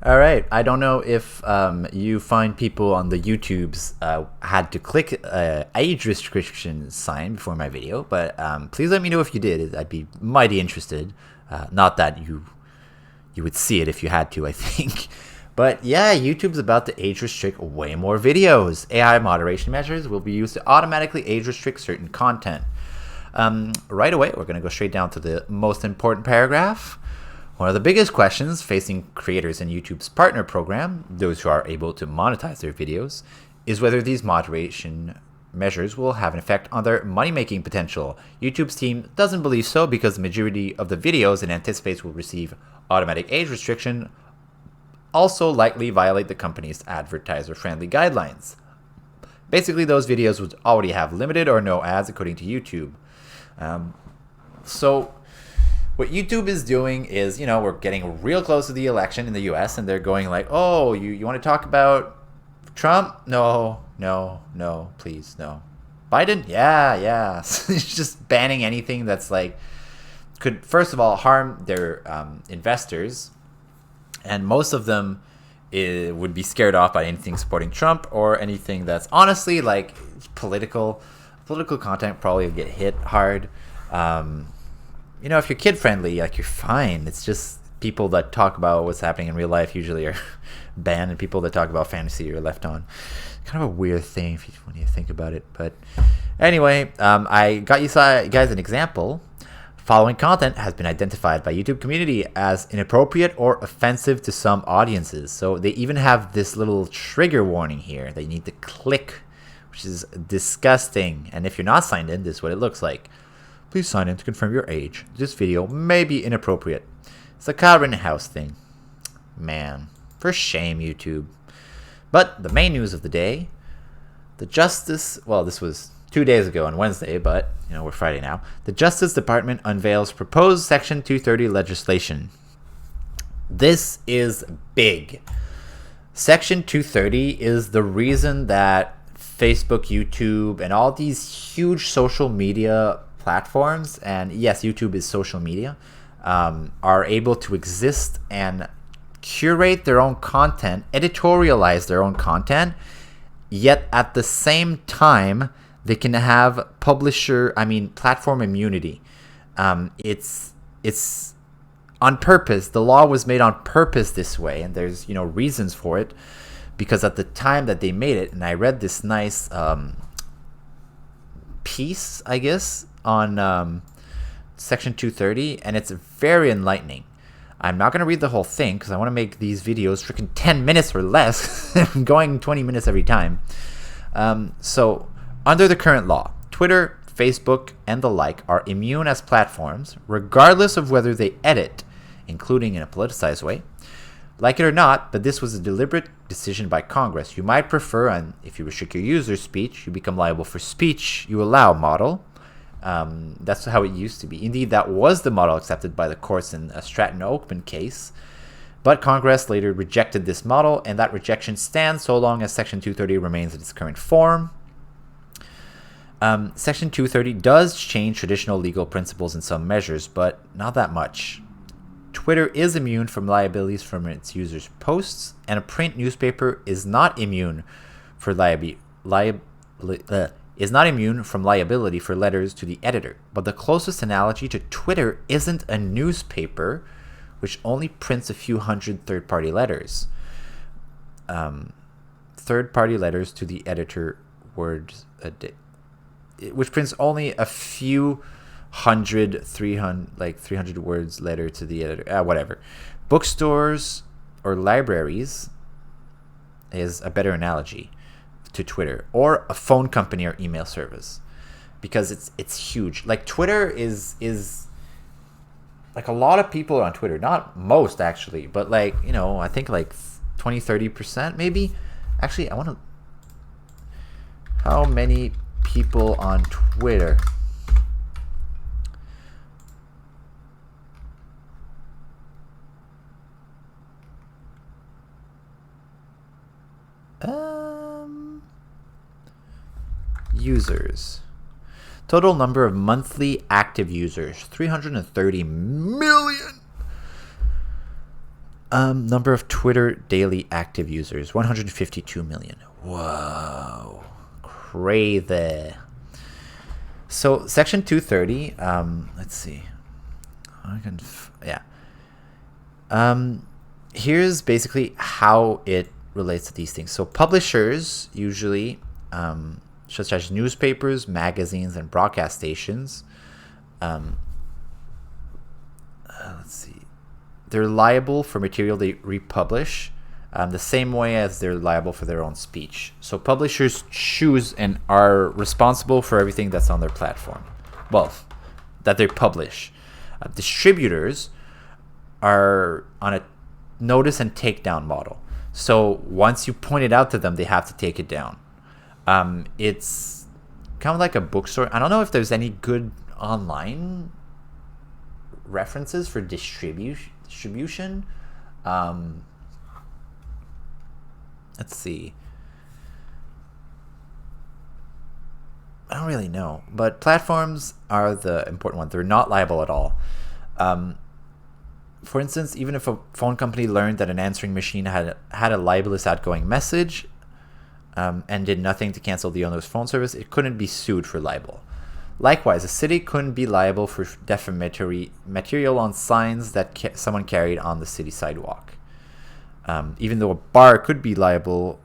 All right. I don't know if you find people on the YouTubes had to click age restriction sign before my video, but please let me know if you did. I'd be mighty interested. Not that you would see it if you had to, I think. But yeah, YouTube's about to age restrict way more videos. AI moderation measures will be used to automatically age restrict certain content. Right away, we're going to go straight down to the most important paragraph. One of the biggest questions facing creators in YouTube's partner program, those who are able to monetize their videos, is whether these moderation measures will have an effect on their money-making potential. YouTube's team doesn't believe so because the majority of the videos it anticipates will receive automatic age restriction also likely violate the company's advertiser-friendly guidelines. Basically, those videos would already have limited or no ads according to YouTube. So what YouTube is doing is, we're getting real close to the election in the US, and they're going like, oh, you want to talk about Trump? No, please, no. Biden? Yeah. It's just banning anything that's like, could, first of all, harm their investors. And most of them would be scared off by anything supporting Trump or anything that's honestly like political content probably would get hit hard. If you're kid friendly, like, you're fine. It's just people that talk about what's happening in real life usually are banned, and people that talk about fantasy are left on. Kind of a weird thing when you think about it. But anyway, I got you guys an example. Following content has been identified by YouTube community as inappropriate or offensive to some audiences. So they even have this little trigger warning here that you need to click, which is disgusting. And if you're not signed in, this is what it looks like. Please sign in to confirm your age. This video may be inappropriate. It's a Kyle Rittenhouse thing. Man, for shame, YouTube. But the main news of the day, this was 2 days ago on Wednesday, but we're Friday now. The Justice Department unveils proposed Section 230 legislation. This is big. Section 230 is the reason that Facebook, YouTube, and all these huge social media platforms, and yes, YouTube is social media, are able to exist and curate their own content, editorialize their own content, yet at the same time, they can have platform immunity. It's on purpose. The law was made on purpose this way, and there's reasons for it, because at the time that they made it, and I read this nice piece, I guess, on Section 230, and it's very enlightening. I'm not going to read the whole thing because I want to make these videos freaking 10 minutes or less. I'm going 20 minutes every time. So, under the current law, Twitter, Facebook, and the like are immune as platforms, regardless of whether they edit, including in a politicized way. Like it or not, but this was a deliberate decision by Congress. You might prefer, and if you restrict your user's speech, you become liable for speech you allow model. That's how it used to be. Indeed, that was the model accepted by the courts in a Stratton-Oakman case. But Congress later rejected this model, and that rejection stands so long as Section 230 remains in its current form. Section 230 does change traditional legal principles in some measures, but not that much. Twitter is immune from liabilities from its users' posts, and a print newspaper is not immune for liability for letters to the editor. But the closest analogy to Twitter isn't a newspaper, which only prints a few hundred third-party letters. Third-party letters to the editor words a day, which prints only a few 300 words letter to the editor. Whatever. Bookstores or libraries is a better analogy to Twitter, or a phone company or email service, because it's huge. Like, Twitter is like, a lot of people are on Twitter, not most actually, but I think like 20-30% maybe. Actually, how many people on Twitter? Users. Total number of monthly active users, 330 million. Number of Twitter daily active users, 152 million. Whoa. Crazy. So section 230, let's see. Here's basically how it relates to these things. So publishers usually, such as newspapers, magazines, and broadcast stations, let's see. They're liable for material they republish the same way as they're liable for their own speech. So publishers choose and are responsible for everything that's on their platform. Well, that they publish. Distributors are on a notice and take down model. So once you point it out to them, they have to take it down. It's kind of like a bookstore. I don't know if there's any good online references for distribution. Let's see. I don't really know, but platforms are the important one. They're not liable at all. For instance, even if a phone company learned that an answering machine had a libelous outgoing message and did nothing to cancel the owner's phone service, it couldn't be sued for libel. Likewise, a city couldn't be liable for defamatory material on signs that someone carried on the city sidewalk. Even though a bar could be liable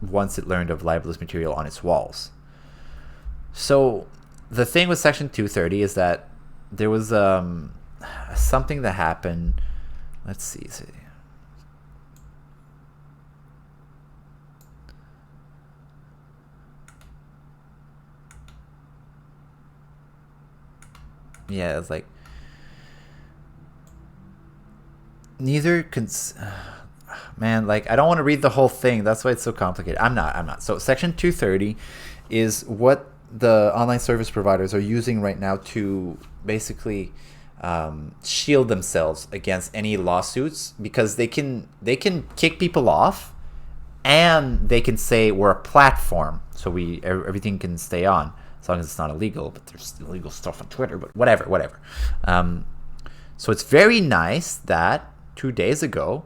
once it learned of libelous material on its walls. So the thing with Section 230 is that there was something that happened. Let's see. Yeah, it's like man, like I don't want to read the whole thing. That's why it's so complicated. I'm not. So Section 230 is what the online service providers are using right now to basically shield themselves against any lawsuits, because they can kick people off, and they can say we're a platform, so everything can stay on as long as it's not illegal. But there's illegal stuff on Twitter. But whatever. So it's very nice that 2 days ago,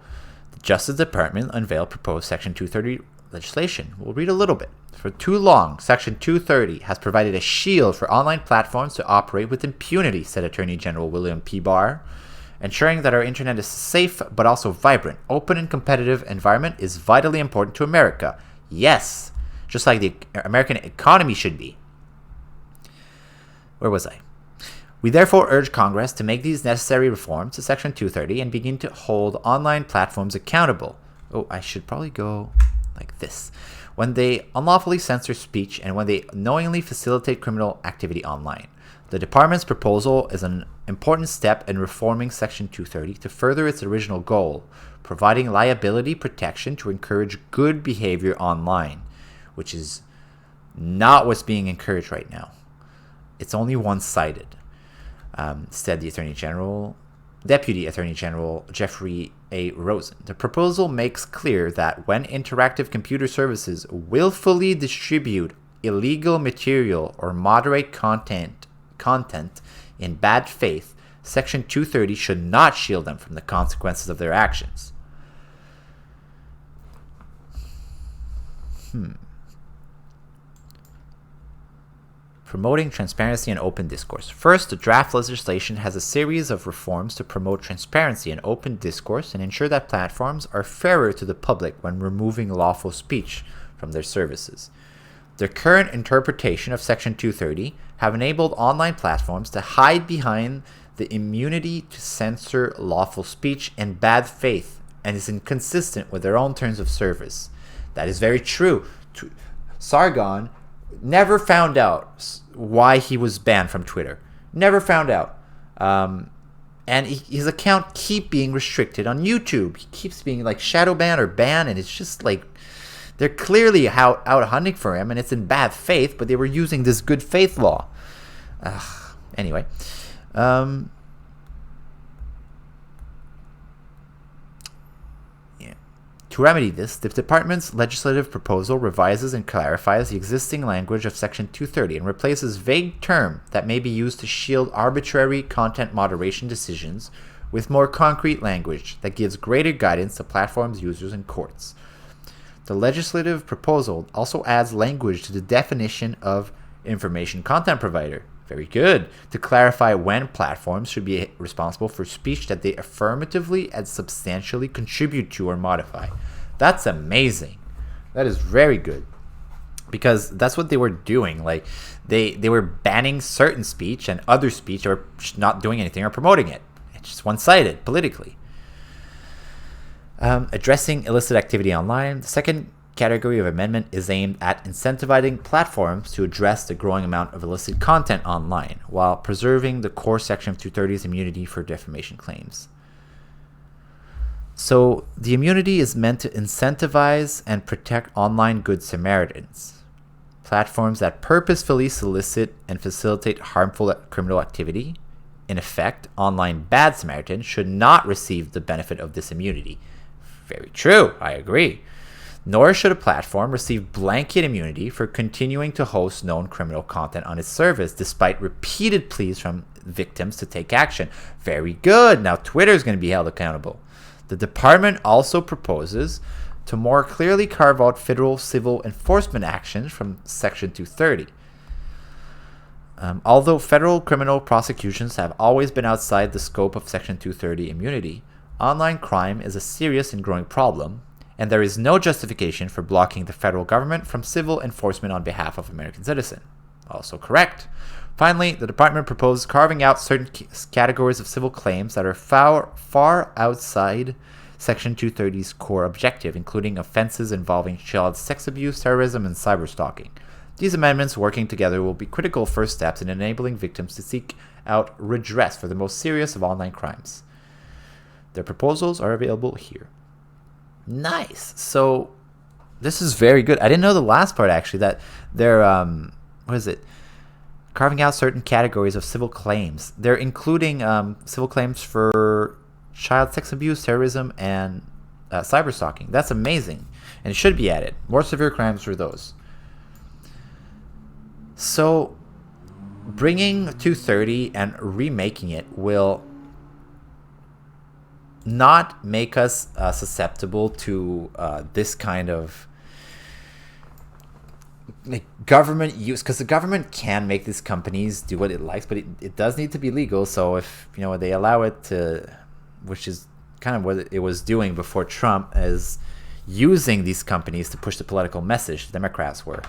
the Justice Department unveiled proposed Section 230 legislation. We'll read a little bit. For too long, Section 230 has provided a shield for online platforms to operate with impunity, said Attorney General William P. Barr. Ensuring that our internet is safe but also vibrant, open, and competitive environment is vitally important to America. Yes, just like the American economy should be. Where was I? We therefore urge Congress to make these necessary reforms to Section 230 and begin to hold online platforms accountable. Oh, I should probably go like this. When they unlawfully censor speech and when they knowingly facilitate criminal activity online. The department's proposal is an important step in reforming Section 230 to further its original goal, providing liability protection to encourage good behavior online, which is not what's being encouraged right now. It's only one-sided, said the Deputy Attorney General Jeffrey A. Rosen. The proposal makes clear that when interactive computer services willfully distribute illegal material or moderate content in bad faith, Section 230 should not shield them from the consequences of their actions. Promoting transparency and open discourse. First, the draft legislation has a series of reforms to promote transparency and open discourse and ensure that platforms are fairer to the public when removing lawful speech from their services. The current interpretation of Section 230 have enabled online platforms to hide behind the immunity to censor lawful speech in bad faith and is inconsistent with their own terms of service. That is very true. Sargon never found out why he was banned from Twitter. Never found out. And his account keeps being restricted on YouTube. He keeps being like shadow banned or banned, and it's just like they're clearly out hunting for him, and it's in bad faith, but they were using this good faith law. Anyway. To remedy this, the department's legislative proposal revises and clarifies the existing language of Section 230 and replaces vague terms that may be used to shield arbitrary content moderation decisions with more concrete language that gives greater guidance to platforms, users, and courts. The legislative proposal also adds language to the definition of information content provider. Very good. To clarify when platforms should be responsible for speech that they affirmatively and substantially contribute to or modify. That's amazing. That is very good. Because that's what they were doing. Like they were banning certain speech and other speech or not doing anything or promoting it. It's just one-sided politically. Addressing illicit activity online. The second category of amendment is aimed at incentivizing platforms to address the growing amount of illicit content online while preserving the core section of 230's immunity for defamation claims. So the immunity is meant to incentivize and protect online good Samaritans. Platforms that purposefully solicit and facilitate harmful criminal activity, in effect, online bad Samaritans, should not receive the benefit of this immunity. Very true, I agree. Nor should a platform receive blanket immunity for continuing to host known criminal content on its service, despite repeated pleas from victims to take action. Very good. Now Twitter is going to be held accountable. The department also proposes to more clearly carve out federal civil enforcement actions from Section 230. Although federal criminal prosecutions have always been outside the scope of Section 230 immunity, online crime is a serious and growing problem, and there is no justification for blocking the federal government from civil enforcement on behalf of American citizens. Also correct. Finally, the department proposed carving out certain categories of civil claims that are far outside Section 230's core objective, including offenses involving child sex abuse, terrorism, and cyberstalking. These amendments, working together, will be critical first steps in enabling victims to seek out redress for the most serious of online crimes. Their proposals are available here. Nice. So this is very good. I didn't know the last part, actually, that they're carving out certain categories of civil claims. They're including civil claims for child sex abuse, terrorism, and cyberstalking. That's amazing, and it should be added. More severe crimes for those. So bringing 230 and remaking it will not make us susceptible to this kind of government use, because the government can make these companies do what it likes, but it does need to be legal. So if they allow it to, which is kind of what it was doing before Trump, is using these companies to push the political message. The Democrats were,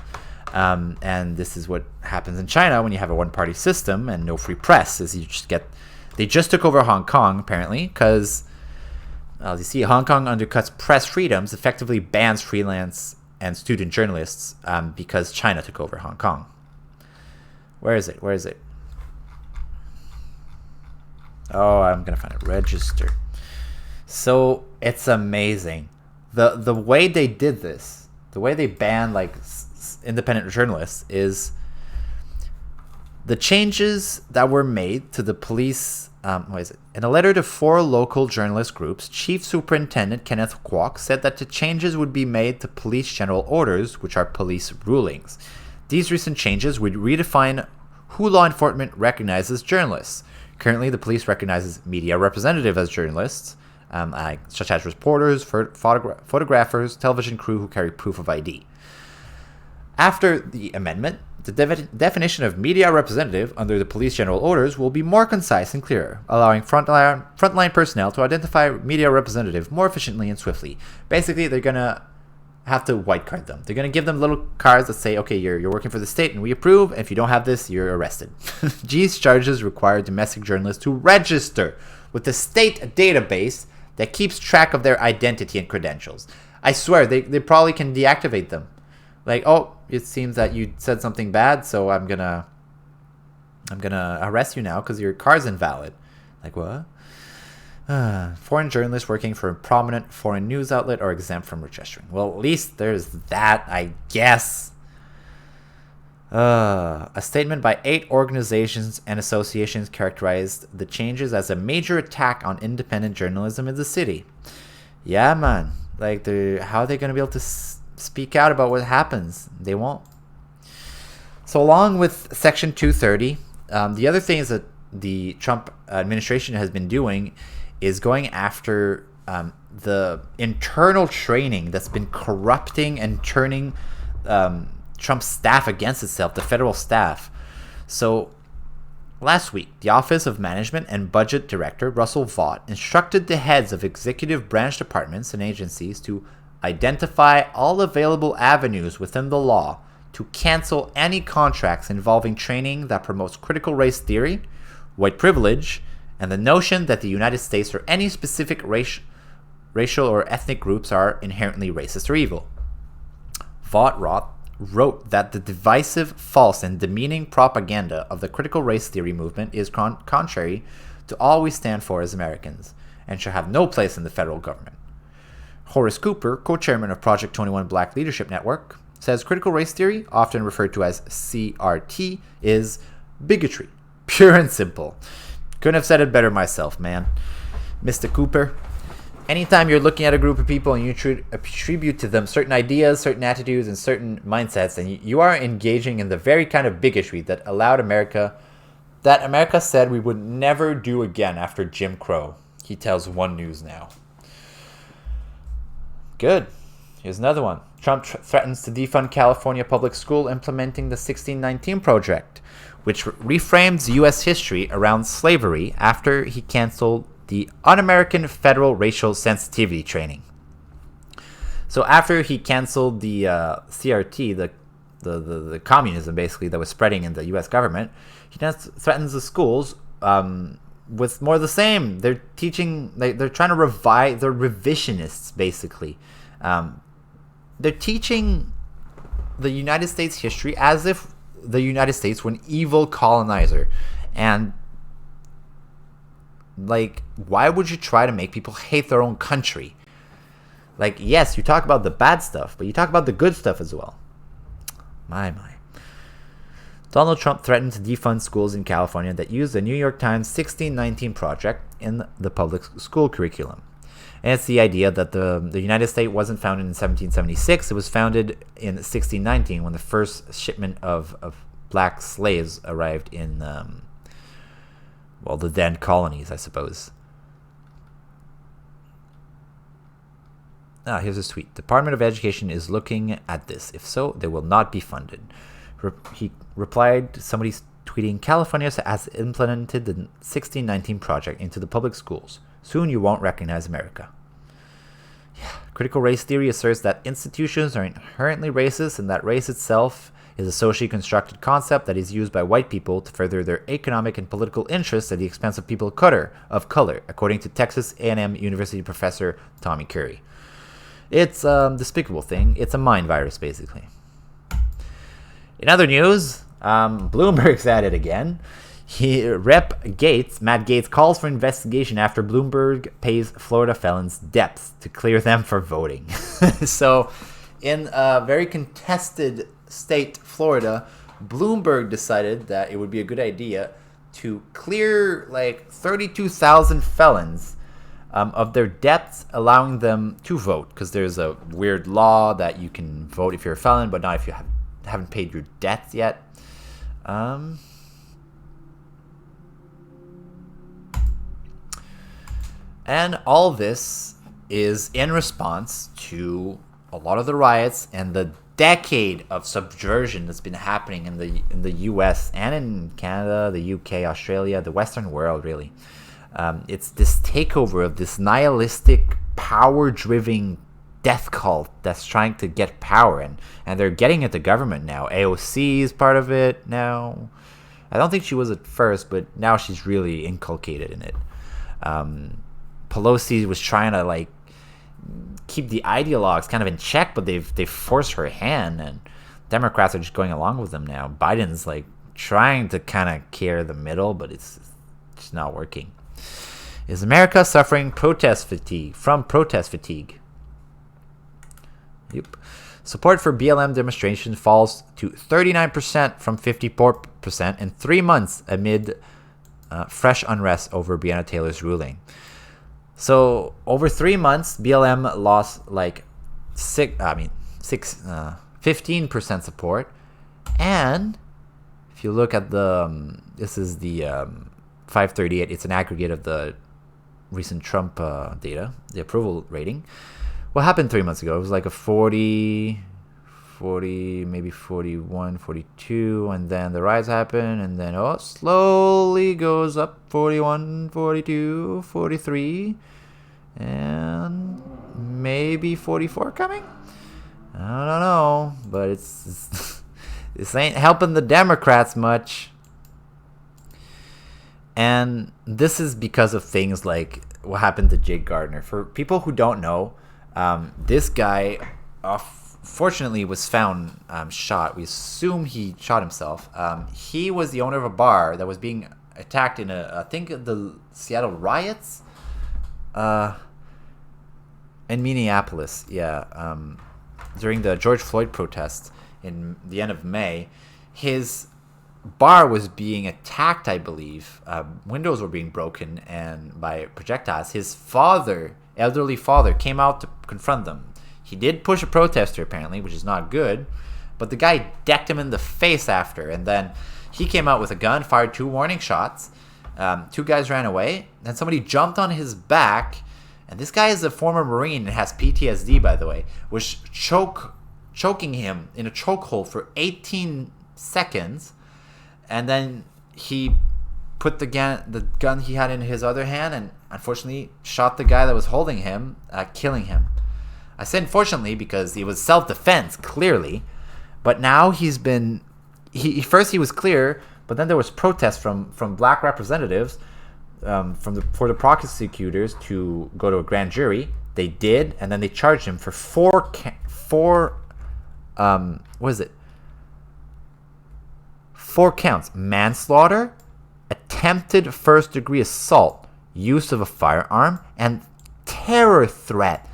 and this is what happens in China when you have a one-party system and no free press. Is they just took over Hong Kong apparently because. You see, Hong Kong undercuts press freedoms, effectively bans freelance and student journalists because China took over Hong Kong. Where is it? Oh, I'm going to find it. Register. So it's amazing. The way they did this, the way they banned independent journalists is the changes that were made to the police. In a letter to 4 local journalist groups, Chief Superintendent Kenneth Kwok said that the changes would be made to police general orders, which are police rulings. These recent changes would redefine who law enforcement recognizes journalists. Currently, the police recognizes media representatives as journalists, such as reporters, photographers, television crew who carry proof of ID. After the amendment, the definition of media representative under the police general orders will be more concise and clearer, allowing frontline personnel to identify media representative more efficiently and swiftly. Basically, they're going to have to white card them. They're going to give them little cards that say, okay, you're working for the state and we approve. And if you don't have this, you're arrested. These charges require domestic journalists to register with the state database that keeps track of their identity and credentials. I swear, they probably can deactivate them. It seems that you said something bad, so I'm gonna arrest you now because your card's invalid. Like what? Foreign journalists working for a prominent foreign news outlet are exempt from registering. Well, at least there's that, I guess. A statement by 8 organizations and associations characterized the changes as a major attack on independent journalism in the city. Yeah, man. How are they going to be able to speak out about what happens? They won't. So along with Section 230, the other thing is that the Trump administration has been doing is going after the internal training that's been corrupting and turning Trump's staff against itself, the federal staff. So last week, the Office of Management and Budget Director Russell Vought instructed the heads of executive branch departments and agencies to identify all available avenues within the law to cancel any contracts involving training that promotes critical race theory, white privilege, and the notion that the United States or any specific racial or ethnic groups are inherently racist or evil. Vought wrote that the divisive, false, and demeaning propaganda of the critical race theory movement is contrary to all we stand for as Americans and should have no place in the federal government. Horace Cooper, co-chairman of Project 21 Black Leadership Network, says critical race theory, often referred to as CRT, is bigotry, pure and simple. Couldn't have said it better myself, man. Mr. Cooper, anytime you're looking at a group of people and you attribute to them certain ideas, certain attitudes, and certain mindsets, and you are engaging in the very kind of bigotry that America said we would never do again after Jim Crow, he tells One News Now. Good. Here's another one. Trump threatens to defund California public school implementing the 1619 Project, which reframes U.S. history around slavery after he canceled the Un-American Federal Racial Sensitivity Training. So after he canceled the CRT, the communism basically that was spreading in the U.S. government, he now threatens the schools with more of the same. They're teaching, they're trying to revive, they're revisionists basically. They're teaching the United States history as if the United States were an evil colonizer. And like, why would you try to make people hate their own country? Like, yes, you talk about the bad stuff, but you talk about the good stuff as well. My. Donald Trump threatened to defund schools in California that use the New York Times 1619 Project in the public school curriculum. And it's the idea that the United States wasn't founded in 1776. It was founded in 1619 when the first shipment of black slaves arrived in, the then colonies, I suppose. Here's a tweet. Department of Education is looking at this. If so, they will not be funded. He replied to somebody tweeting, California has implemented the 1619 Project into the public schools. Soon you won't recognize America. Yeah. Critical race theory asserts that institutions are inherently racist and that race itself is a socially constructed concept that is used by white people to further their economic and political interests at the expense of people of color, according to Texas A&M University professor Tommy Curry. It's a despicable thing. It's a mind virus, basically. In other news, Bloomberg's at it again. Matt Gaetz calls for investigation after Bloomberg pays Florida felons debts to clear them for voting. So, in a very contested state, Florida, Bloomberg decided that it would be a good idea to clear like 32,000 felons of their debts, allowing them to vote. Because there's a weird law that you can vote if you're a felon, but not if you haven't paid your debts yet. And all this is in response to a lot of the riots and the decade of subversion that's been happening in the U.S. and in Canada, the U.K., Australia, the Western world, really. It's this takeover of this nihilistic, power-driven death cult that's trying to get power, and they're getting it to government now. AOC is part of it now. I don't think she was at first, but now she's really inculcated in it. Pelosi was trying to keep the ideologues kind of in check, but they've forced her hand, and Democrats are just going along with them now. Biden's trying to kind of carry the middle, but it's just not working. Is America suffering protest fatigue? Yep. Support for BLM demonstrations falls to 39% from 54% in 3 months amid fresh unrest over Breonna Taylor's ruling. So over 3 months, BLM lost 15% support. And if you look at this is the 538, it's an aggregate of the recent Trump data, the approval rating. What happened 3 months ago? It was like a 40, maybe 41, 42, and then the rise happened, and then slowly goes up 41, 42, 43, and maybe 44 coming. I don't know, but it's this ain't helping the Democrats much. And this is because of things like what happened to Jake Gardner. For people who don't know, this guy fortunately was found shot. We assume he shot himself. He was the owner of a bar that was being attacked in I think the Seattle riots in Minneapolis. Yeah, during the George Floyd protests in the end of May. His bar was being attacked, I believe. Windows were being broken and by projectiles. His elderly father, came out to confront them. He did push a protester, apparently, which is not good. But the guy decked him in the face after. And then he came out with a gun, fired 2 warning shots. 2 guys ran away. Then somebody jumped on his back. And this guy is a former Marine and has PTSD, by the way. Was choking him in a chokehold for 18 seconds. And then he put the gun he had in his other hand and unfortunately shot the guy that was holding him, killing him. I said unfortunately because it was self-defense, clearly. But now first he was clear, but then there was protests from black representatives for the prosecutors to go to a grand jury. They did, and then they charged him for 4 counts: manslaughter, attempted first-degree assault, use of a firearm, and terror threat.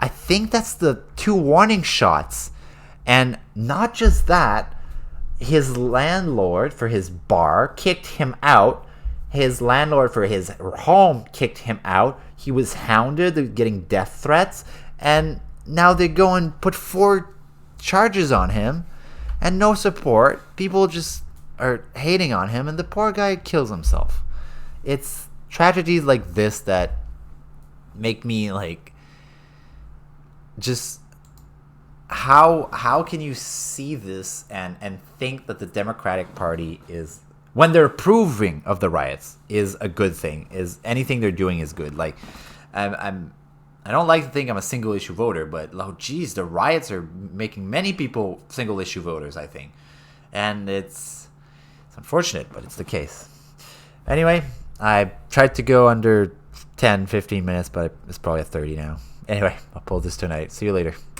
I think that's the 2 warning shots. And not just that, his landlord for his bar kicked him out. His landlord for his home kicked him out. He was hounded, getting death threats. And now they go and put 4 charges on him and no support. People just are hating on him, and the poor guy kills himself. It's tragedies like this that make me like, just how can you see this and think that the Democratic Party is, when they're approving of the riots, is a good thing, is anything they're doing is good. Like I don't like to think I'm a single issue voter, but the riots are making many people single issue voters, I think. And it's unfortunate, but it's the case. Anyway, I tried to go under 10, 15 minutes, but it's probably at 30 now. Anyway, I'll pull this tonight. See you later.